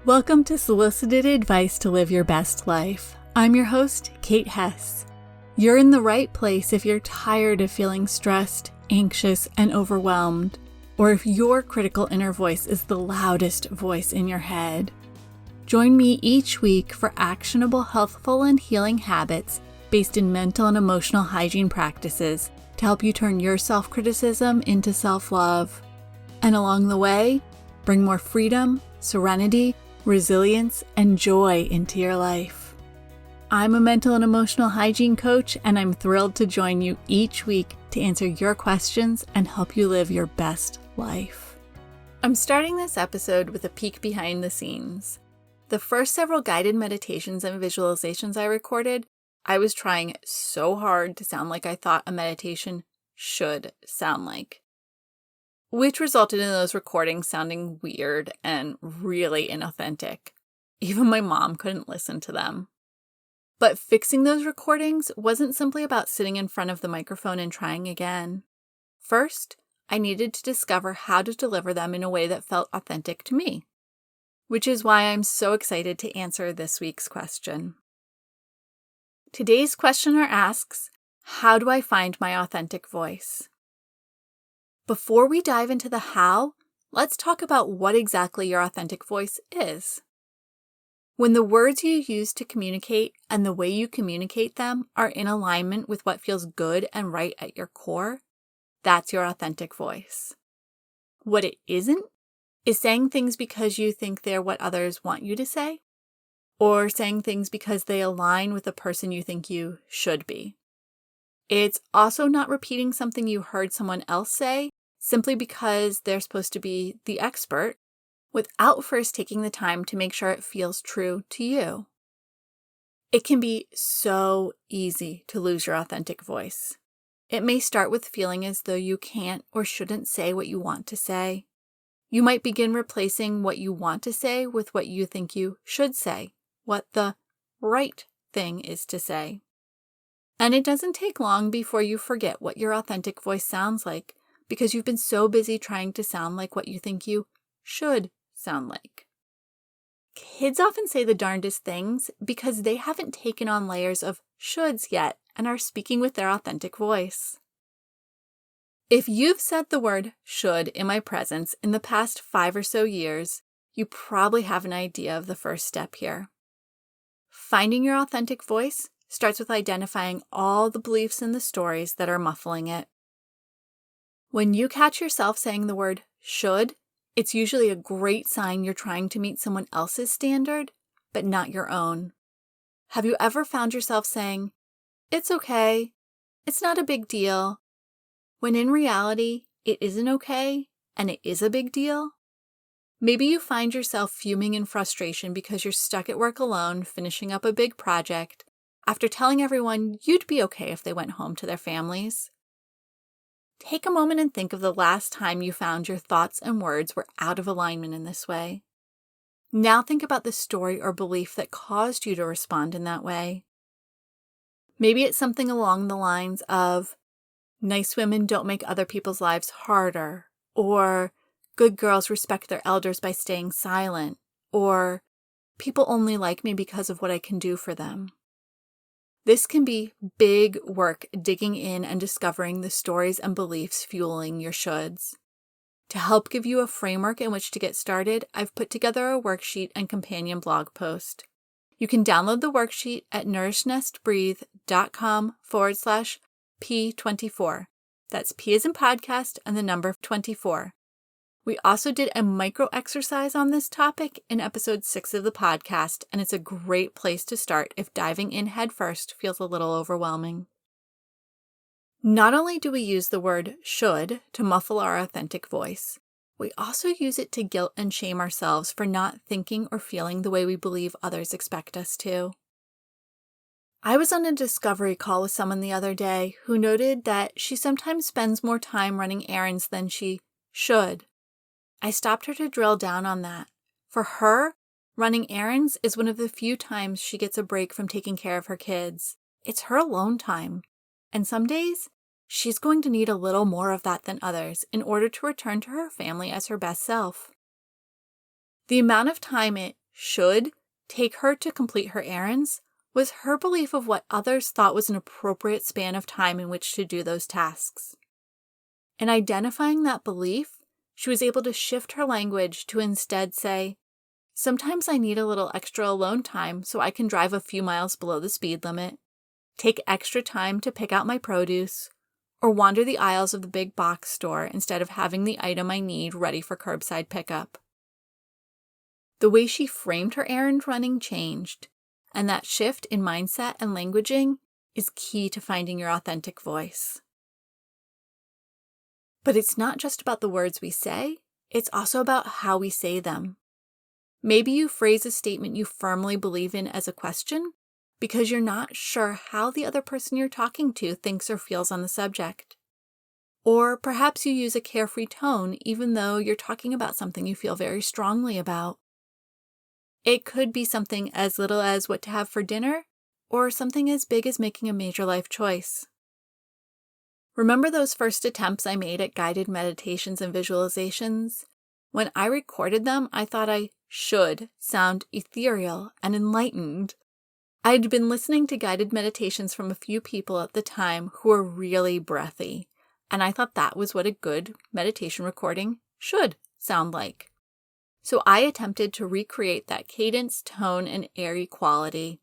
Welcome to Solicited Advice to Live Your Best Life. I'm your host, Kate Hess. You're in the right place if you're tired of feeling stressed, anxious, and overwhelmed, or if your critical inner voice is the loudest voice in your head. Join me each week for actionable, healthful, and healing habits based in mental and emotional hygiene practices to help you turn your self-criticism into self-love. And along the way, bring more freedom, serenity, resilience, and joy into your life. I'm a mental and emotional hygiene coach, and I'm thrilled to join you each week to answer your questions and help you live your best life. I'm starting this episode with a peek behind the scenes. The first several guided meditations and visualizations I recorded, I was trying so hard to sound like I thought a meditation should sound like, which resulted in those recordings sounding weird and really inauthentic. Even my mom couldn't listen to them. But fixing those recordings wasn't simply about sitting in front of the microphone and trying again. First, I needed to discover how to deliver them in a way that felt authentic to me, which is why I'm so excited to answer this week's question. Today's questioner asks, how do I find my authentic voice? Before we dive into the how, let's talk about what exactly your authentic voice is. When the words you use to communicate and the way you communicate them are in alignment with what feels good and right at your core, that's your authentic voice. What it isn't is saying things because you think they're what others want you to say, or saying things because they align with the person you think you should be. It's also not repeating something you heard someone else say simply because they're supposed to be the expert without first taking the time to make sure it feels true to you. It can be so easy to lose your authentic voice. It may start with feeling as though you can't or shouldn't say what you want to say. You might begin replacing what you want to say with what you think you should say, what the right thing is to say. And it doesn't take long before you forget what your authentic voice sounds like because you've been so busy trying to sound like what you think you should sound like. Kids often say the darndest things because they haven't taken on layers of shoulds yet and are speaking with their authentic voice. If you've said the word should in my presence in the past 5 or so years, you probably have an idea of the first step here. Finding your authentic voice starts with identifying all the beliefs and the stories that are muffling it. When you catch yourself saying the word should, it's usually a great sign you're trying to meet someone else's standard, but not your own. Have you ever found yourself saying, "It's okay, it's not a big deal," when in reality, it isn't okay and it is a big deal? Maybe you find yourself fuming in frustration because you're stuck at work alone finishing up a big project after telling everyone you'd be okay if they went home to their families. Take a moment and think of the last time you found your thoughts and words were out of alignment in this way. Now think about the story or belief that caused you to respond in that way. Maybe it's something along the lines of, nice women don't make other people's lives harder, or good girls respect their elders by staying silent, or people only like me because of what I can do for them. This can be big work digging in and discovering the stories and beliefs fueling your shoulds. To help give you a framework in which to get started, I've put together a worksheet and companion blog post. You can download the worksheet at nourishnestbreathe.com/P24. That's P as in podcast and the number 24. We also did a micro exercise on this topic in episode 6 of the podcast, and it's a great place to start if diving in headfirst feels a little overwhelming. Not only do we use the word should to muffle our authentic voice, we also use it to guilt and shame ourselves for not thinking or feeling the way we believe others expect us to. I was on a discovery call with someone the other day who noted that she sometimes spends more time running errands than she should. I stopped her to drill down on that. For her, running errands is one of the few times she gets a break from taking care of her kids. It's her alone time. And some days, she's going to need a little more of that than others in order to return to her family as her best self. The amount of time it should take her to complete her errands was her belief of what others thought was an appropriate span of time in which to do those tasks. In identifying that belief, she was able to shift her language to instead say, "Sometimes I need a little extra alone time so I can drive a few miles below the speed limit, take extra time to pick out my produce, or wander the aisles of the big box store instead of having the item I need ready for curbside pickup." The way she framed her errand running changed, and that shift in mindset and languaging is key to finding your authentic voice. But it's not just about the words we say, it's also about how we say them. Maybe you phrase a statement you firmly believe in as a question because you're not sure how the other person you're talking to thinks or feels on the subject. Or perhaps you use a carefree tone even though you're talking about something you feel very strongly about. It could be something as little as what to have for dinner, or something as big as making a major life choice. Remember those first attempts I made at guided meditations and visualizations? When I recorded them, I thought I should sound ethereal and enlightened. I'd been listening to guided meditations from a few people at the time who were really breathy, and I thought that was what a good meditation recording should sound like. So I attempted to recreate that cadence, tone, and airy quality.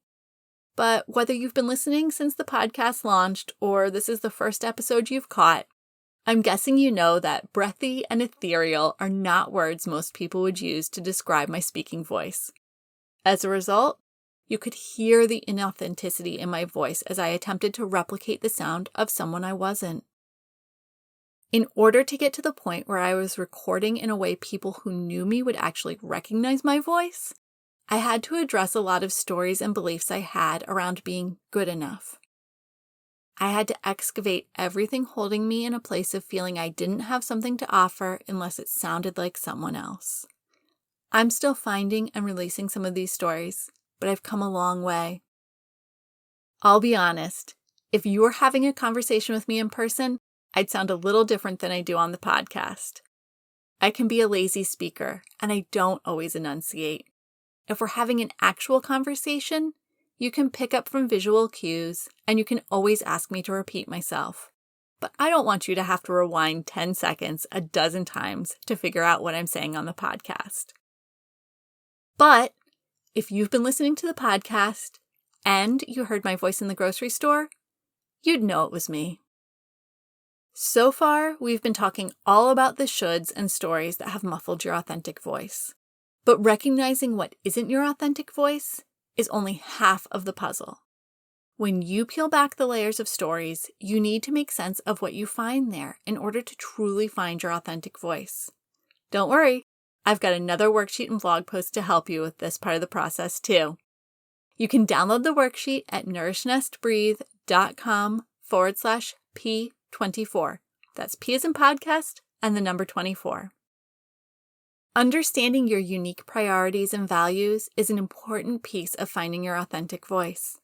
But whether you've been listening since the podcast launched or this is the first episode you've caught, I'm guessing you know that breathy and ethereal are not words most people would use to describe my speaking voice. As a result, you could hear the inauthenticity in my voice as I attempted to replicate the sound of someone I wasn't. In order to get to the point where I was recording in a way people who knew me would actually recognize my voice, I had to address a lot of stories and beliefs I had around being good enough. I had to excavate everything holding me in a place of feeling I didn't have something to offer unless it sounded like someone else. I'm still finding and releasing some of these stories, but I've come a long way. I'll be honest, if you were having a conversation with me in person, I'd sound a little different than I do on the podcast. I can be a lazy speaker, and I don't always enunciate. If we're having an actual conversation, you can pick up from visual cues, and you can always ask me to repeat myself. But I don't want you to have to rewind 10 seconds a dozen times to figure out what I'm saying on the podcast. But if you've been listening to the podcast and you heard my voice in the grocery store, you'd know it was me. So far, we've been talking all about the shoulds and stories that have muffled your authentic voice. But recognizing what isn't your authentic voice is only half of the puzzle. When you peel back the layers of stories, you need to make sense of what you find there in order to truly find your authentic voice. Don't worry, I've got another worksheet and blog post to help you with this part of the process too. You can download the worksheet at nourishnestbreathe.com/P24. That's P as in podcast and the number 24. Understanding your unique priorities and values is an important piece of finding your authentic voice.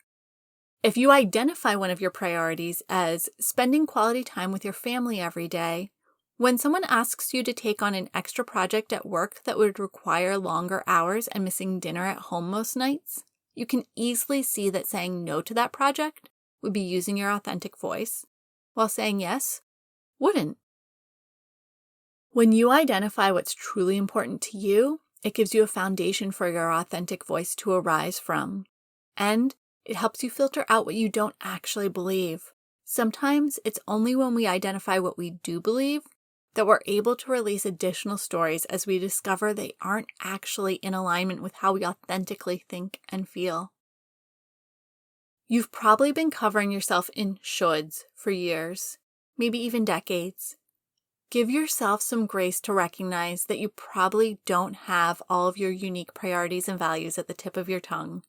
If you identify one of your priorities as spending quality time with your family every day, when someone asks you to take on an extra project at work that would require longer hours and missing dinner at home most nights, you can easily see that saying no to that project would be using your authentic voice, while saying yes wouldn't. When you identify what's truly important to you, it gives you a foundation for your authentic voice to arise from. And it helps you filter out what you don't actually believe. Sometimes it's only when we identify what we do believe that we're able to release additional stories as we discover they aren't actually in alignment with how we authentically think and feel. You've probably been covering yourself in shoulds for years, maybe even decades. Give yourself some grace to recognize that you probably don't have all of your unique priorities and values at the tip of your tongue.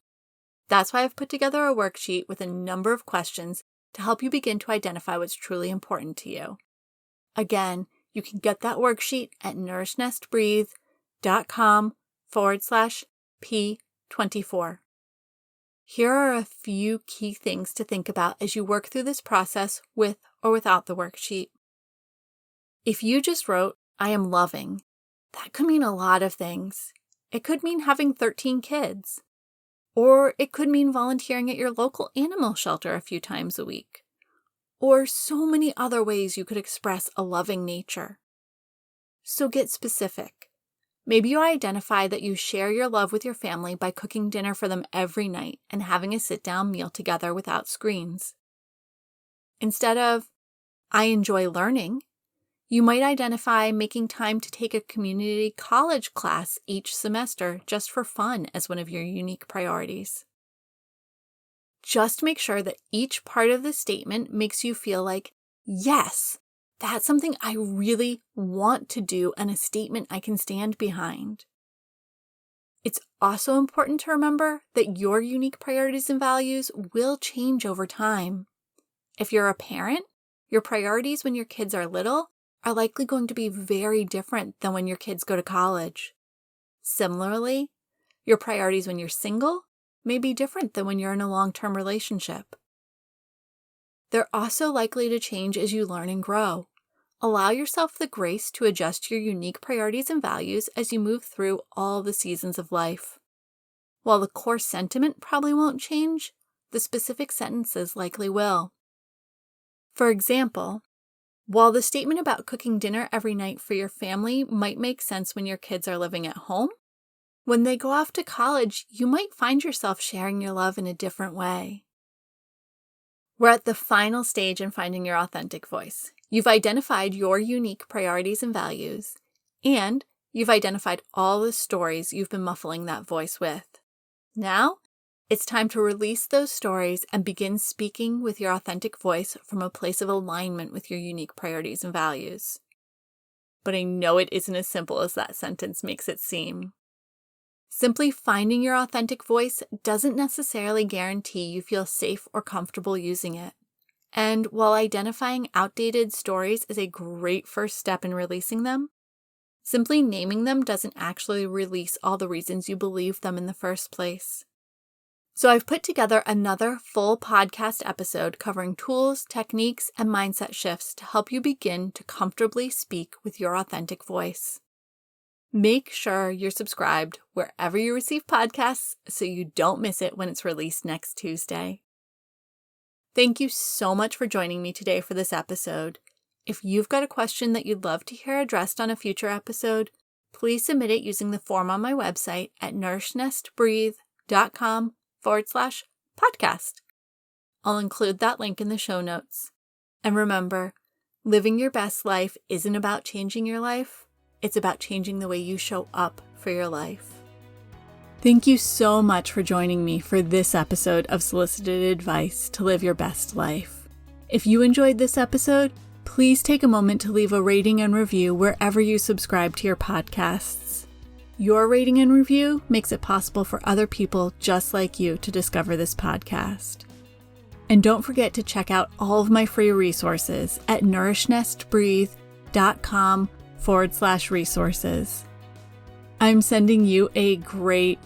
That's why I've put together a worksheet with a number of questions to help you begin to identify what's truly important to you. Again, you can get that worksheet at nourishnestbreathe.com/P24. Here are a few key things to think about as you work through this process with or without the worksheet. If you just wrote, "I am loving," that could mean a lot of things. It could mean having 13 kids. Or it could mean volunteering at your local animal shelter a few times a week. Or so many other ways you could express a loving nature. So get specific. Maybe you identify that you share your love with your family by cooking dinner for them every night and having a sit-down meal together without screens. Instead of, I enjoy learning, you might identify making time to take a community college class each semester just for fun as one of your unique priorities. Just make sure that each part of the statement makes you feel like, yes, that's something I really want to do and a statement I can stand behind. It's also important to remember that your unique priorities and values will change over time. If you're a parent, your priorities when your kids are little are likely going to be very different than when your kids go to college. Similarly, your priorities when you're single may be different than when you're in a long-term relationship. They're also likely to change as you learn and grow. Allow yourself the grace to adjust your unique priorities and values as you move through all the seasons of life. While the core sentiment probably won't change, the specific sentences likely will. For example, while the statement about cooking dinner every night for your family might make sense when your kids are living at home, when they go off to college, you might find yourself sharing your love in a different way. We're at the final stage in finding your authentic voice. You've identified your unique priorities and values, and you've identified all the stories you've been muffling that voice with. Now, it's time to release those stories and begin speaking with your authentic voice from a place of alignment with your unique priorities and values. But I know it isn't as simple as that sentence makes it seem. Simply finding your authentic voice doesn't necessarily guarantee you feel safe or comfortable using it. And while identifying outdated stories is a great first step in releasing them, simply naming them doesn't actually release all the reasons you believe them in the first place. So I've put together another full podcast episode covering tools, techniques, and mindset shifts to help you begin to comfortably speak with your authentic voice. Make sure you're subscribed wherever you receive podcasts so you don't miss it when it's released next Tuesday. Thank you so much for joining me today for this episode. If you've got a question that you'd love to hear addressed on a future episode, please submit it using the form on my website at nourishnesttbreathe.com/podcast. I'll include that link in the show notes. And remember, living your best life isn't about changing your life. It's about changing the way you show up for your life. Thank you so much for joining me for this episode of Solicited Advice to Live Your Best Life. If you enjoyed this episode, please take a moment to leave a rating and review wherever you subscribe to your podcasts. Your rating and review makes it possible for other people just like you to discover this podcast. And don't forget to check out all of my free resources at nourishnesttbreathe.com/resources. I'm sending you a great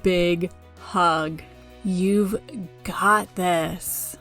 big hug. You've got this.